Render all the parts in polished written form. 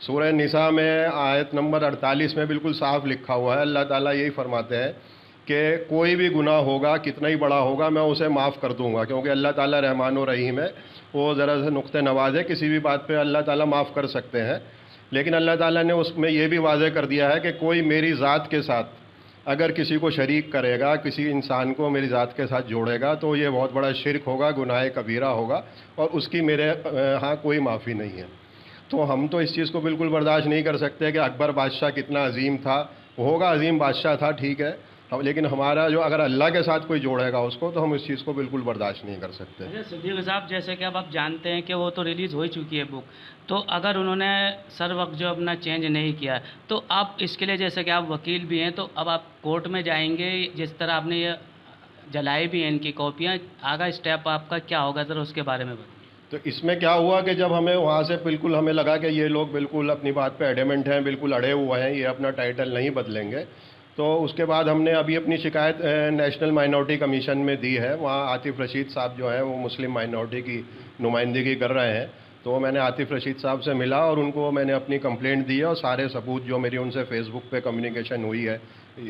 سورہ نساء میں آیت نمبر 48 میں بالکل صاف لکھا ہوا ہے، اللہ تعالیٰ یہی فرماتے ہیں کہ کوئی بھی گناہ ہوگا کتنا ہی بڑا ہوگا میں اسے معاف کر دوں گا، کیونکہ اللہ تعالیٰ رحمان و رحیم ہے، وہ ذرا سے نقطۂ نواز ہے، کسی بھی بات پہ اللہ تعالیٰ معاف کر سکتے ہیں۔ لیکن اللہ تعالیٰ نے اس میں یہ بھی واضح کر دیا ہے کہ کوئی میری ذات کے ساتھ اگر کسی کو شریک کرے گا، کسی انسان کو میری ذات کے ساتھ جوڑے گا تو یہ بہت بڑا شرک ہوگا، گناہ کبیرہ ہوگا، اور اس کی میرے ہاں کوئی معافی نہیں ہے۔ تو ہم تو اس چیز کو بالکل برداشت نہیں کر سکتے کہ اکبر بادشاہ کتنا عظیم تھا، ہوگا عظیم بادشاہ تھا ٹھیک ہے، لیکن ہمارا جو اگر اللہ کے ساتھ کوئی جوڑے گا اس کو تو ہم اس چیز کو بالکل برداشت نہیں کر سکتے۔ صدیق صاحب، جیسے کہ اب آپ جانتے ہیں کہ وہ تو ریلیز ہو چکی ہے بک، تو اگر انہوں نے سر وقت جو اپنا چینج نہیں کیا تو آپ اس کے لیے، جیسے کہ آپ وکیل بھی ہیں، تو اب آپ کورٹ میں جائیں گے، جس طرح آپ نے یہ جلائی بھی ہیں ان کی کاپیاں، آگا اسٹیپ آپ کا کیا ہوگا ذرا اس کے بارے میں بتائیں۔ تو اس میں کیا ہوا کہ جب ہمیں وہاں سے بالکل ہمیں لگا کہ یہ لوگ بالکل اپنی بات پہ ایڈیمنٹ ہیں، بالکل اڑے ہوئے ہیں، یہ اپنا ٹائٹل نہیں بدلیں گے، تو اس کے بعد ہم نے ابھی اپنی شکایت نیشنل مائنورٹی کمیشن میں دی ہے۔ وہاں عاطف رشید صاحب جو ہیں وہ مسلم مائنورٹی کی نمائندگی کر رہے ہیں، تو میں نے عاطف رشید صاحب سے ملا اور ان کو میں نے اپنی کمپلینٹ دی ہے، اور سارے ثبوت جو میری ان سے فیس بک پہ کمیونیکیشن ہوئی ہے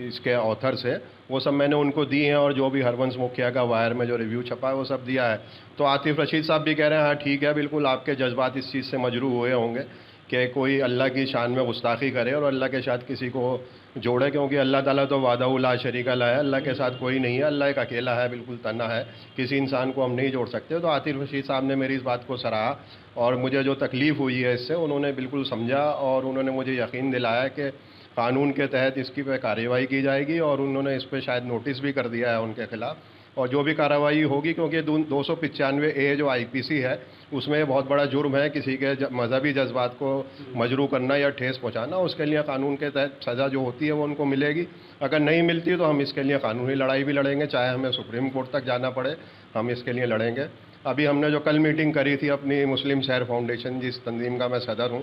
اس کے آتھر سے وہ سب میں نے ان کو دی ہیں، اور جو بھی ہرونش مکھیا کا وائر میں جو ریویو چھپا ہے وہ سب دیا ہے۔ تو عاطف رشید صاحب بھی کہہ رہے ہیں ہاں ٹھیک ہے، بالکل آپ کے جذبات اس چیز سے مجروح ہوئے ہوں گے کہ کوئی اللہ کی شان میں گستاخی کرے اور اللہ کے ساتھ کسی کو جوڑے، کیونکہ اللہ تعالیٰ تو وحدہ لا شریک لہ ہے، اللہ کے ساتھ کوئی نہیں ہے، اللہ ایک اکیلا ہے، بالکل تنہا ہے، کسی انسان کو ہم نہیں جوڑ سکتے۔ تو عاطف رشید صاحب نے میری اس بات کو سراہا، اور مجھے جو تکلیف ہوئی ہے اس سے انہوں نے بالکل سمجھا، اور انہوں نے مجھے یقین دلایا کہ قانون کے تحت اس کی پہ کارروائی کی جائے گی، اور انہوں نے اس پہ شاید نوٹس بھی کر دیا ہے ان کے خلاف، اور جو بھی کارروائی ہوگی، کیونکہ 295A جو IPC ہے اس میں بہت بڑا جرم ہے کسی کے مذہبی جذبات کو مجروح کرنا یا ٹھیس پہنچانا، اس کے لیے قانون کے تحت سزا جو ہوتی ہے وہ ان کو ملے گی۔ اگر نہیں ملتی تو ہم اس کے لیے قانونی لڑائی بھی لڑیں گے، چاہے ہمیں سپریم کورٹ تک جانا پڑے، ہم اس کے لیے لڑیں گے۔ ابھی ہم نے جو کل میٹنگ کری تھی اپنی مسلم شہر فاؤنڈیشن جس تنظیم کا میں صدر ہوں،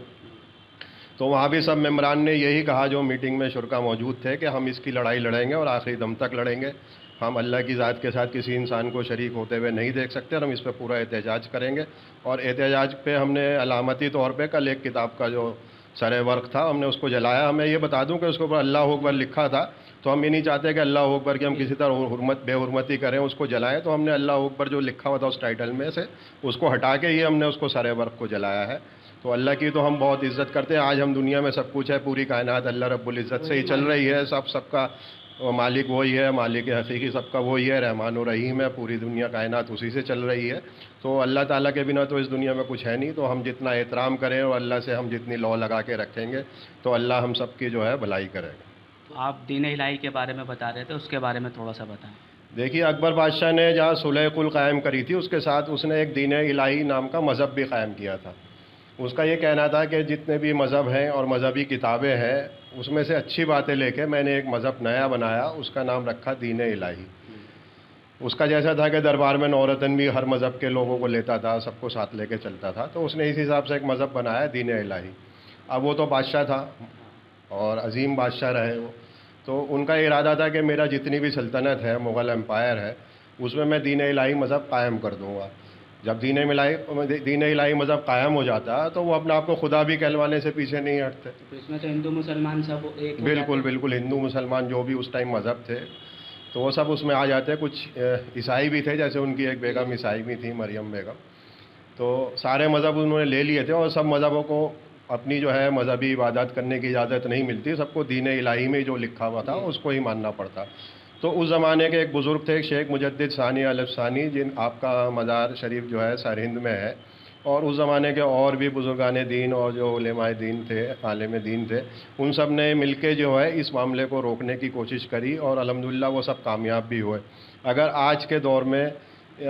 تو وہاں بھی سب ممبران نے یہی کہا جو میٹنگ میں شرکا موجود تھے کہ ہم اس کی لڑائی لڑیں گے اور آخری دم تک لڑیں گے۔ ہم اللہ کی ذات کے ساتھ کسی انسان کو شریک ہوتے ہوئے نہیں دیکھ سکتے، اور ہم اس پہ پورا احتجاج کریں گے۔ اور احتجاج پہ ہم نے علامتی طور پہ کل ایک کتاب کا جو سر ورق تھا ہم نے اس کو جلایا۔ ہمیں یہ بتا دوں کہ اس کے اوپر اللہ اکبر لکھا تھا، تو ہم یہ نہیں چاہتے کہ اللہ اکبر کی ہم کسی طرح بے حرمتی کریں، اس کو جلائیں، تو ہم نے اللہ اکبر جو لکھا ہوا تھا اس ٹائٹل میں سے اس کو ہٹا کے یہ ہم نے اس کو سر ورق کو جلایا ہے۔ تو اللہ کی تو ہم بہت عزت کرتے ہیں۔ آج ہم دنیا میں سب کچھ ہے، پوری کائنات اللہ رب العزت سے ہی چل رہی ہے، سب کا مالک وہی ہے، مالک حقیقی سب کا وہی ہے، رحمان و رحیم ہے، پوری دنیا کائنات اسی سے چل رہی ہے۔ تو اللہ تعالیٰ کے بنا تو اس دنیا میں کچھ ہے نہیں، تو ہم جتنا احترام کریں اور اللہ سے ہم جتنی لو لگا کے رکھیں گے تو اللہ ہم سب کی جو ہے بھلائی کرے گا۔ تو آپ دین الہی کے بارے میں بتا رہے تھے، اس کے بارے میں تھوڑا سا بتائیں۔ دیکھیے اکبر بادشاہ نے جہاں صلح کل قائم کری تھی اس کے ساتھ اس نے ایک دین الہی نام کا مذہب بھی قائم کیا تھا۔ اس کا یہ کہنا تھا کہ جتنے بھی مذہب ہیں اور مذہبی کتابیں ہیں اس میں سے اچھی باتیں لے کے میں نے ایک مذہب نیا بنایا، اس کا نام رکھا دین الہی۔ اس کا جیسا تھا کہ دربار میں نورتن بھی ہر مذہب کے لوگوں کو لیتا تھا، سب کو ساتھ لے کے چلتا تھا، تو اس نے اسی حساب سے ایک مذہب بنایا دین الہی۔ اب وہ تو بادشاہ تھا اور عظیم بادشاہ رہے وہ، تو ان کا ارادہ تھا کہ میرا جتنی بھی سلطنت ہے، مغل امپائر ہے، اس میں دین الہی مذہب قائم کر دوں گا۔ جب دین الہی مذہب قائم ہو جاتا تو وہ اپنے آپ کو خدا بھی کہلوانے سے پیچھے نہیں ہٹتے۔ تو اس میں تو ہندو مسلمان سب ایک بالکل ہندو مسلمان جو بھی اس ٹائم مذہب تھے تو وہ سب اس میں آ جاتے۔ کچھ عیسائی بھی تھے، جیسے ان کی ایک بیگم عیسائی بھی تھی، مریم بیگم، تو سارے مذہب انہوں نے لے لیے تھے، اور سب مذہبوں کو اپنی جو ہے مذہبی عبادت کرنے کی اجازت نہیں ملتی، سب کو دین الہی میں جو لکھا ہوا تھا اس کو ہی ماننا پڑتا۔ تو اس زمانے کے ایک بزرگ تھے شیخ مجدد ثانی الف ثانی، جن آپ کا مزار شریف جو ہے سرہند میں ہے، اور اس زمانے کے اور بھی بزرگان دین اور جو علماء دین تھے، عالم دین تھے، ان سب نے مل کے جو ہے اس معاملے کو روکنے کی کوشش کری، اور الحمدللہ وہ سب کامیاب بھی ہوئے۔ اگر آج کے دور میں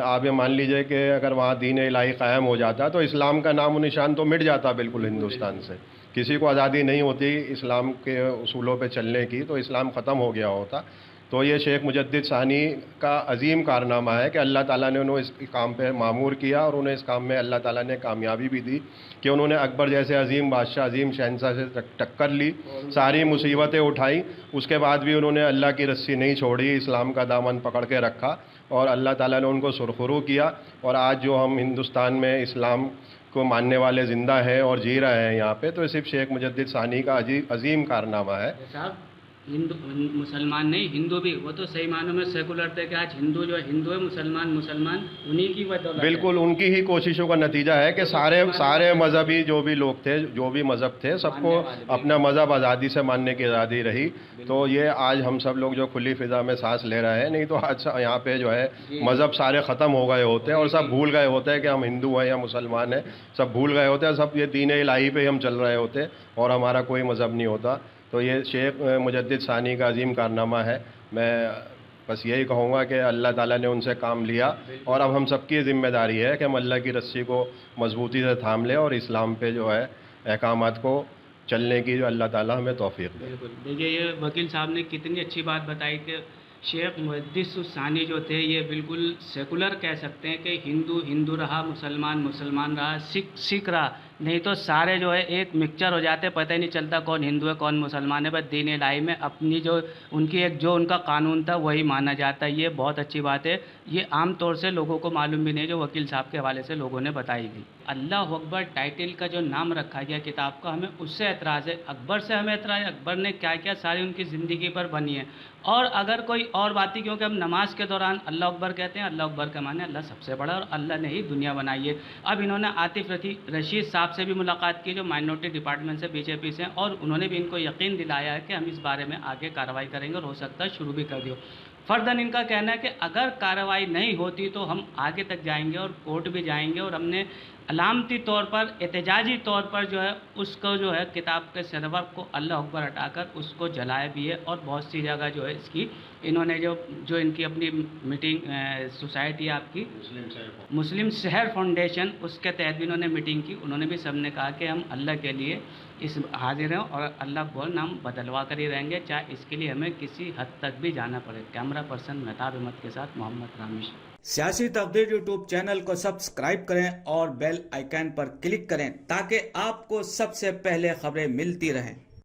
آپ یہ مان لیجئے کہ اگر وہاں دین الہی قائم ہو جاتا تو اسلام کا نام و نشان تو مٹ جاتا بالکل ہندوستان سے، کسی کو آزادی نہیں ہوتی اسلام کے اصولوں پہ چلنے کی، تو اسلام ختم ہو گیا ہوتا۔ تو یہ شیخ مجدد ثانی کا عظیم کارنامہ ہے کہ اللہ تعالیٰ نے انہوں اس کام پہ معمور کیا، اور انہیں اس کام میں اللہ تعالیٰ نے کامیابی بھی دی کہ انہوں نے اکبر جیسے عظیم بادشاہ، عظیم شہنشاہ سے ٹکر لی، ساری مصیبتیں اٹھائیں، اس کے بعد بھی انہوں نے اللہ کی رسی نہیں چھوڑی، اسلام کا دامن پکڑ کے رکھا، اور اللہ تعالیٰ نے ان کو سرخرو کیا، اور آج جو ہم ہندوستان میں اسلام کو ماننے والے زندہ ہیں اور جی رہے ہیں یہاں پہ، تو صرف شیخ مجدد ثانی کا عظیم کارنامہ ہے۔ صاحب ہندو مسلمان نہیں، ہندو بھی، وہ تو صحیح معنوں میں سیکولر تھے کہ آج ہندو جو ہے ہندو ہے، مسلمان انہی کی بدولت ہے۔ بالکل ان کی ہی کوششوں کا نتیجہ ہے کہ سارے مذہبی جو بھی لوگ تھے، جو بھی مذہب تھے، سب کو اپنا مذہب آزادی سے ماننے کی آزادی رہی۔ تو یہ آج ہم سب لوگ جو کھلی فضا میں سانس لے رہے ہیں، نہیں تو آج یہاں پہ جو ہے مذہب سارے ختم ہو گئے ہوتے ہیں اور سب بھول گئے ہوتے ہیں کہ ہم ہندو ہیں یا مسلمان ہیں، سب بھول گئے ہوتے ہیں، سب یہ دین الہی پہ ہی ہم چل رہے ہوتے اور ہمارا کوئی مذہب نہیں ہوتا۔ تو یہ شیخ مجدد ثانی کا عظیم کارنامہ ہے۔ میں بس یہی کہوں گا کہ اللہ تعالیٰ نے ان سے کام لیا اور اب ہم سب کی ذمہ داری ہے کہ ہم اللہ کی رسی کو مضبوطی سے تھام لیں اور اسلام پہ جو ہے احکامات کو چلنے کی جو اللہ تعالیٰ ہمیں توفیق دے۔ بالکل، دیکھیے یہ وکیل صاحب نے کتنی اچھی بات بتائی کہ شیخ مجدد ثانی جو تھے یہ بالکل سیکولر کہہ سکتے ہیں کہ ہندو رہا، مسلمان رہا، سکھ رہا، نہیں تو سارے جو ہے ایک مکسچر ہو جاتے، پتہ ہی نہیں چلتا کون ہندو ہے کون مسلمان ہے، بس دین الہی میں اپنی جو ان کی ایک جو ان کا قانون تھا وہی مانا جاتا ہے۔ یہ بہت اچھی بات ہے، یہ عام طور سے لوگوں کو معلوم بھی نہیں، جو وکیل صاحب کے حوالے سے لوگوں نے بتائی گئی۔ اللہ اکبر ٹائٹل کا جو نام رکھا گیا کتاب کا، ہمیں اس سے اعتراض ہے، اکبر سے ہمیں اعتراض ہے۔ اکبر نے کیا کیا ساری ان کی زندگی پر بنی ہے، اور اگر کوئی اور بات ہی، کیونکہ ہم نماز کے دوران اللہ اکبر کہتے ہیں، اللہ اکبر کا معنی اللہ سب سے بڑا اور اللہ نے ہی دنیا بنائی ہے۔ اب انہوں نے عاطف رشید صاحب سے بھی ملاقات کی جو مائنورٹی ڈپارٹمنٹ سے BJP سے ہیں، اور انہوں نے بھی ان کو یقین دلایا ہے کہ ہم اس بارے میں آگے کارروائی کریں گے اور ہو سکتا ہے شروع بھی کر دیو۔ فرداً ان کا کہنا ہے کہ اگر کارروائی نہیں ہوتی تو ہم آگے تک جائیں گے اور کورٹ بھی جائیں گے، اور ہم نے علامتی طور پر احتجاجی طور پر جو ہے اس کو جو ہے کتاب کے سرور کو اللہ اکبر ہٹا کر اس کو جلایا بھی ہے، اور بہت سی جگہ جو ہے اس کی انہوں نے جو ان کی اپنی میٹنگ سوسائٹی آپ کی مسلم شہر فاؤنڈیشن، اس کے تحت بھی انہوں نے میٹنگ کی، انہوں نے بھی سب نے کہا کہ ہم اللہ کے لیے اس حاضر ہیں اور اللہ کو نام بدلوا کر ہی رہیں گے، چاہے اس کے لیے ہمیں کسی حد تک بھی جانا پڑے۔ کیمرہ پرسن مہتاب احمد کے ساتھ محمد رامیش۔ سیاسی تقدیر یوٹیوب چینل کو سبسکرائب کریں اور بیل آئیکن پر کلک کریں تاکہ آپ کو سب سے پہلے خبریں ملتی رہیں۔